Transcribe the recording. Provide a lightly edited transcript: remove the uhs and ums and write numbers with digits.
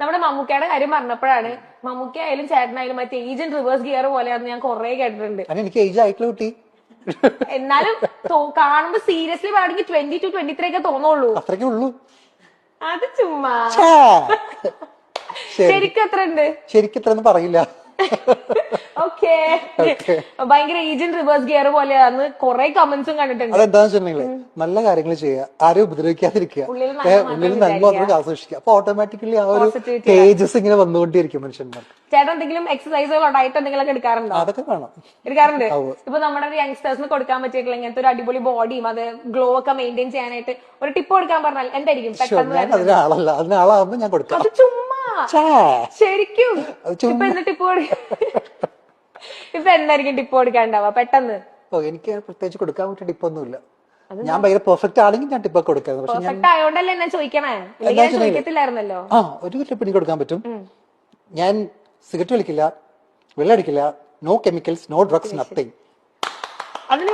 നമ്മുടെ മമ്മൂക്കയുടെ കാര്യം പറഞ്ഞപ്പോഴാണ് മമ്മൂക്ക ആയാലും ചേട്ടനായാലും മറ്റേ ഏജന്റ് റിവേഴ്സ് ഗിയർ പോലെയാണെന്ന് ഞാൻ കുറെ കേട്ടിട്ടുണ്ട്. എനിക്ക് ഏജ് ആയിട്ടുള്ള കുട്ടി. എന്നാലും കാണുമ്പോ സീരിയസ്ലി പറയുകയാണെങ്കിൽ 22, 23 ഒക്കെ തോന്നുള്ളൂ. അത്രയ്ക്കേ ഉള്ളൂ. അത് ചുമ്മാ. ശരിക്കും എത്ര ഉണ്ട്? ശരിക്കും ഇത്രയൊന്നും പറയില്ല. ഓക്കെ. ഭയങ്കര ഏജന്റ് റിവേഴ്സ് ഗിയർ പോലെയാന്ന് കുറെ കമന്റ്സും കണ്ടിട്ടുണ്ട്. അതെന്താന്ന് വെച്ചിട്ടുണ്ടെങ്കിൽ നല്ല കാര്യങ്ങൾ ചെയ്യുക, ആരെയും ഉപദ്രവിക്കാതിരിക്കുക, ഉള്ളിൽ നന്മ മാത്രം ആസ്വദിക്കുക. അപ്പൊ ഓട്ടോമാറ്റിക്കലി ആ ഒരു തേജസ് ഇങ്ങനെ വന്നുകൊണ്ടിരിക്കും മനുഷ്യന്മാർക്ക്. ചേട്ടൻ എന്തെങ്കിലും എക്സസൈസുകളോ ഡയറ്റ് എന്തെങ്കിലും ഒക്കെ എടുക്കാറുണ്ടോ? അതൊക്കെ കാണാം, എടുക്കാറുണ്ട്. ഇപ്പൊ നമ്മുടെ യങ്സ്റ്റേഴ്സിന് കൊടുക്കാൻ പറ്റിയിട്ടുള്ള ഇങ്ങനത്തെ ഒരു അടിപൊളി ബോഡിയും അത് ഗ്ലോ ഒക്കെ മെയിൻറ്റെയിൻ ചെയ്യാനായിട്ട് ഒരു ടിപ്പ് കൊടുക്കാൻ പറഞ്ഞാൽ എന്തായിരിക്കും? പെട്ടെന്ന് അതിനാളല്ല, അതിനാളാവുമ്പോ ഞാൻ കൊടുക്കാം. അത് ചുമ്മാ. ശരിക്കും ഇപ്പൊ എന്ത് ടിപ്പ് ഇപ്പൊ എന്തായിരിക്കും ടിപ്പ് കൊടുക്കാണ്ടാവുക പെട്ടെന്ന്? എനിക്ക് പ്രത്യേകിച്ച് കൊടുക്കാൻ പറ്റിയ ടിപ്പൊന്നുമില്ല. ഞാൻ ഭയങ്കര പെർഫെക്റ്റ് ആണെങ്കിൽ ഞാൻ ടിപ്പൊക്കെ കൊടുക്കാം. പെർഫെക്റ്റ് ആയോണ്ടല്ലേ എന്നെ ചോദിക്കണേ, ചോദിക്കത്തില്ലായിരുന്നല്ലോ. ഒരു ടിപ്പ് എനിക്ക് കൊടുക്കാൻ പറ്റും. ഞാൻ സിഗരറ്റ് വലിക്കില്ല, വെള്ളം അടിക്കില്ല, no chemicals, no drugs, nothing. അതിന്